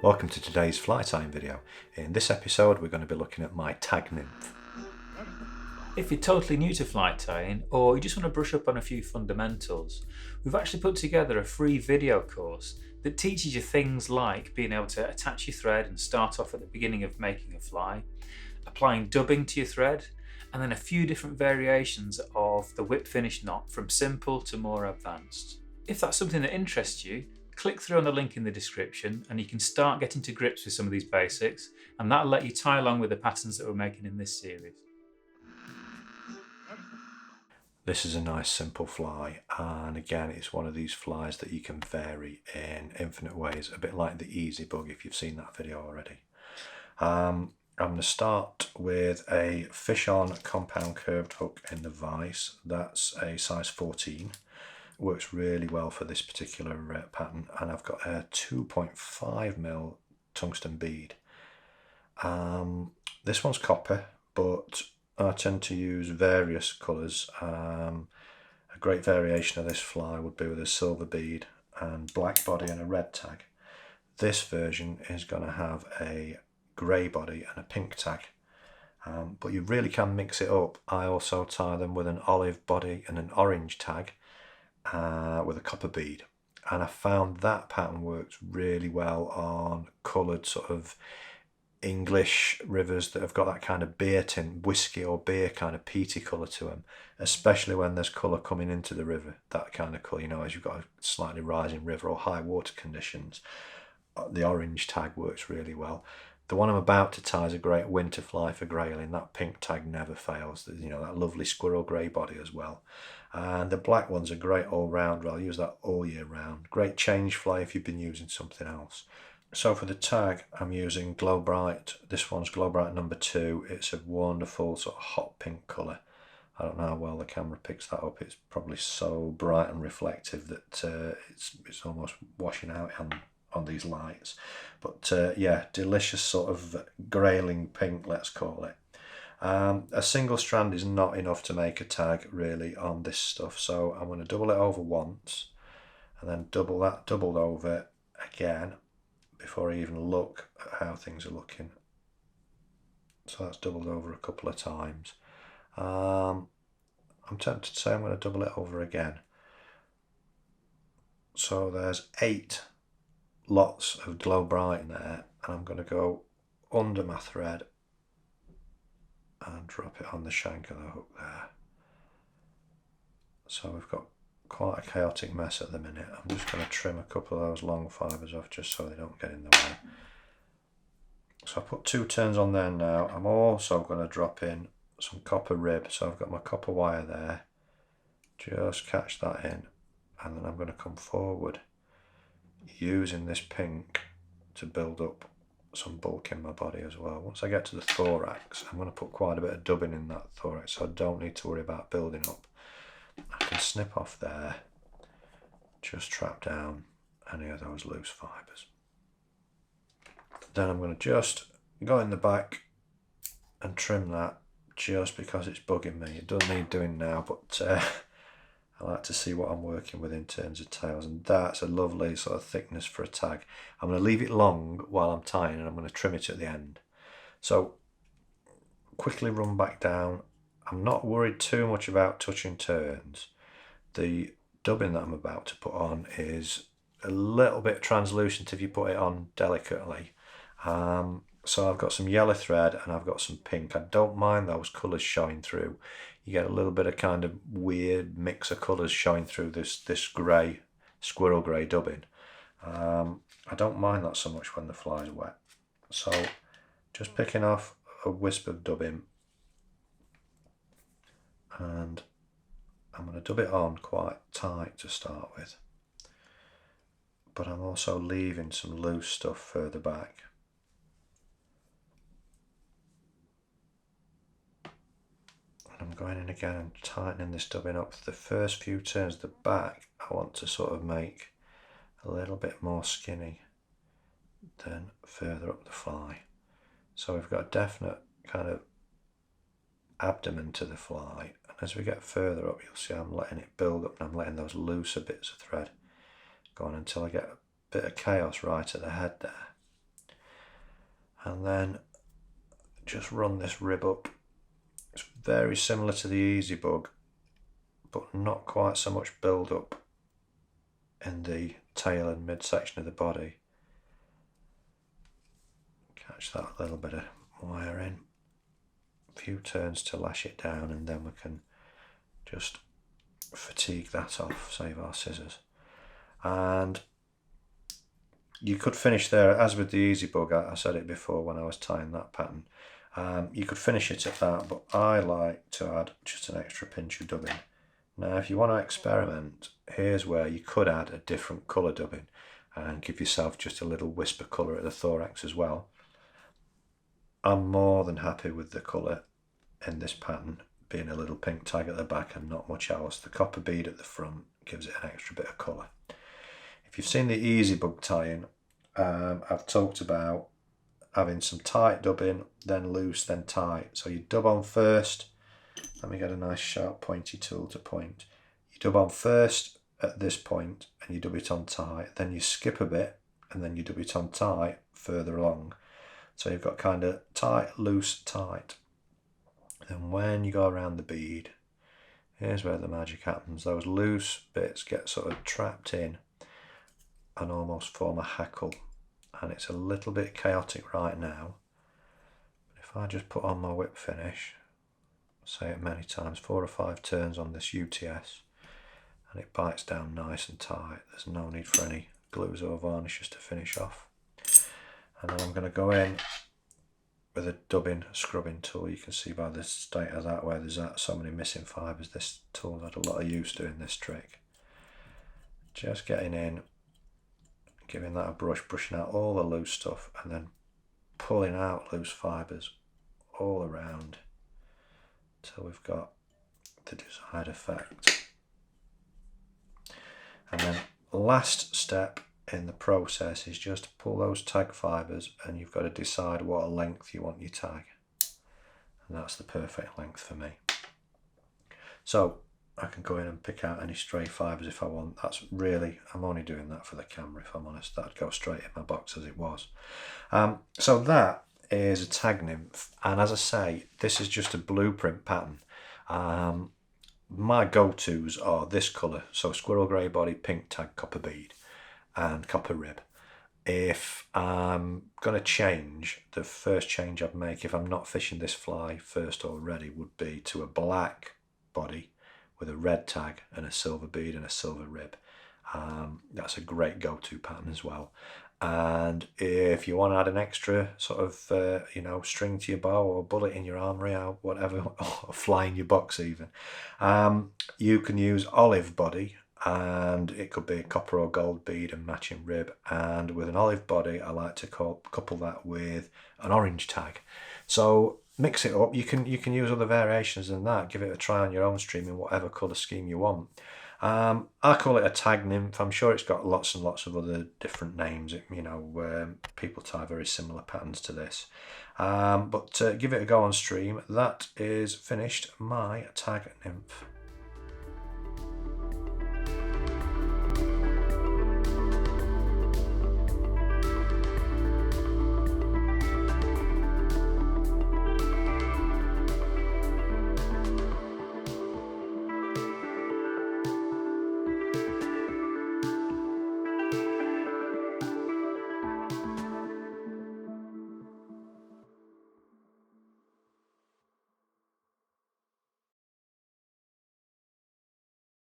Welcome to today's fly tying video. In this episode we're going to be looking at my tag nymph. If you're totally new to fly tying or you just want to brush up on a few fundamentals, we've actually put together a free video course that teaches you things like being able to attach your thread and start off at the beginning of making a fly, applying dubbing to your thread, and then a few different variations of the whip finish knot from simple to more advanced. If that's something that interests you, click through on the link in the description and you can start getting to grips with some of these basics, and that'll let you tie along with the patterns that we're making in this series. This is a nice simple fly, and again it's one of these flies that you can vary in infinite ways, a bit like the easy bug if you've seen that video already. I'm going to start with a fish on compound curved hook in the vise. That's a size 14. Works really well for this particular pattern, and I've got a 2.5mm tungsten bead. This one's copper, but I tend to use various colours. A great variation of this fly would be with a silver bead and black body and a red tag. This version is going to have a grey body and a pink tag, but you really can mix it up. I also tie them with an olive body and an orange tag with a copper bead, and I found that pattern works really well on coloured sort of English rivers that have got that kind of beer tint, whiskey or beer kind of peaty colour to them, especially when there's colour coming into the river, that kind of colour, you know, as you've got a slightly rising river or high water conditions. The orange tag works really well. The one I'm about to tie is a great winter fly for grayling. That pink tag never fails. You know, that lovely squirrel grey body as well. And the black one's a great all-rounder. I'll use that all year round. Great change fly if you've been using something else. So for the tag, I'm using Glow Bright. This one's Glow Bright number 2. It's a wonderful sort of hot pink colour. I don't know how well the camera picks that up. It's probably so bright and reflective that it's almost washing out on these lights. But yeah, delicious sort of grayling pink, let's call it. A single strand is not enough to make a tag really on this stuff, so I'm going to double it over once and then double that doubled over again before I even look at how things are looking. So that's doubled over a couple of times. I'm tempted to say I'm going to double it over again. So there's 8 lots of Glow Bright in there, and I'm going to go under my thread and drop it on the shank of the hook there. So we've got quite a chaotic mess at the minute. I'm just going to trim a couple of those long fibres off just so they don't get in the way. So I put 2 turns on there now. I'm also going to drop in some copper rib, so I've got my copper wire there. Just catch that in, and then I'm going to come forward using this pink to build up some bulk in my body as well. Once I get to the thorax, I'm going to put quite a bit of dubbing in that thorax, so I don't need to worry about building up. I can snip off there, just trap down any of those loose fibres. Then I'm going to just go in the back and trim that, just because it's bugging me. It doesn't need doing now, but I like to see what I'm working with in terms of tails, and that's a lovely sort of thickness for a tag. I'm going to leave it long while I'm tying, and I'm going to trim it at the end. So quickly run back down. I'm not worried too much about touching turns. The dubbing that I'm about to put on is a little bit translucent if you put it on delicately. So I've got some yellow thread and I've got some pink. I don't mind those colours showing through. You get a little bit of kind of weird mix of colours showing through this grey, squirrel grey dubbing. I don't mind that so much when the fly's wet. So just picking off a wisp of dubbing, and I'm going to dub it on quite tight to start with, but I'm also leaving some loose stuff further back. And I'm going in again and tightening this dubbing up. For the first few turns, the back I want to sort of make a little bit more skinny than further up the fly. So we've got a definite kind of abdomen to the fly, and as we get further up you'll see I'm letting it build up and I'm letting those looser bits of thread go on until I get a bit of chaos right at the head there. and then just run this rib up. It's very similar to the Easy Bug, but not quite so much build up in the tail and midsection of the body. Catch that little bit of wire in. A few turns to lash it down, and then we can just fatigue that off, save our scissors. And you could finish there, as with the Easy Bug, I said it before when I was tying that pattern. You could finish it at that, but I like to add just an extra pinch of dubbing. Now, if you want to experiment, here's where you could add a different colour dubbing and give yourself just a little wisp of colour at the thorax as well. I'm more than happy with the colour in this pattern being a little pink tag at the back and not much else. The copper bead at the front gives it an extra bit of colour. If you've seen the Easy Bug tying, I've talked about having some tight dubbing, then loose, then tight. So you dub on first. Let me get a nice sharp pointy tool to point. You dub on first at this point and you dub it on tight. Then you skip a bit and then you dub it on tight further along. So you've got kind of tight, loose, tight. And when you go around the bead, here's where the magic happens. Those loose bits get sort of trapped in and almost form a hackle. And it's a little bit chaotic right now. But if I just put on my whip finish, say it many times, 4 or 5 turns on this UTS, and it bites down nice and tight. There's no need for any glues or varnishes to finish off. And then I'm going to go in with a dubbing scrubbing tool. You can see by the state of that where there's so many missing fibres. This tool's had a lot of use doing this trick. Just getting in, giving that a brush, brushing out all the loose stuff, and then pulling out loose fibres all around till we've got the desired effect. And then last step in the process is just pull those tag fibres, and you've got to decide what length you want your tag, and that's the perfect length for me. So I can go in and pick out any stray fibres if I want. That's really, I'm only doing that for the camera, if I'm honest. That'd go straight in my box as it was. So that is a tag nymph, and as I say, this is just a blueprint pattern. My go-tos are this colour, so squirrel grey body, pink tag, copper bead and copper rib. If I'm going to change, the first change I'd make if I'm not fishing this fly first already would be to a black body with a red tag and a silver bead and a silver rib. That's a great go-to pattern as well. And if you want to add an extra sort of string to your bow or bullet in your armory or whatever, or fly in your box even, you can use olive body, and it could be a copper or gold bead and matching rib. And with an olive body, I like to couple that with an orange tag. So mix it up. You can use other variations than that. Give it a try on your own stream in whatever colour scheme you want. I call it a tag nymph. I'm sure it's got lots and lots of other different names. People tie very similar patterns to this. But give it a go on stream. That is finished, my tag nymph.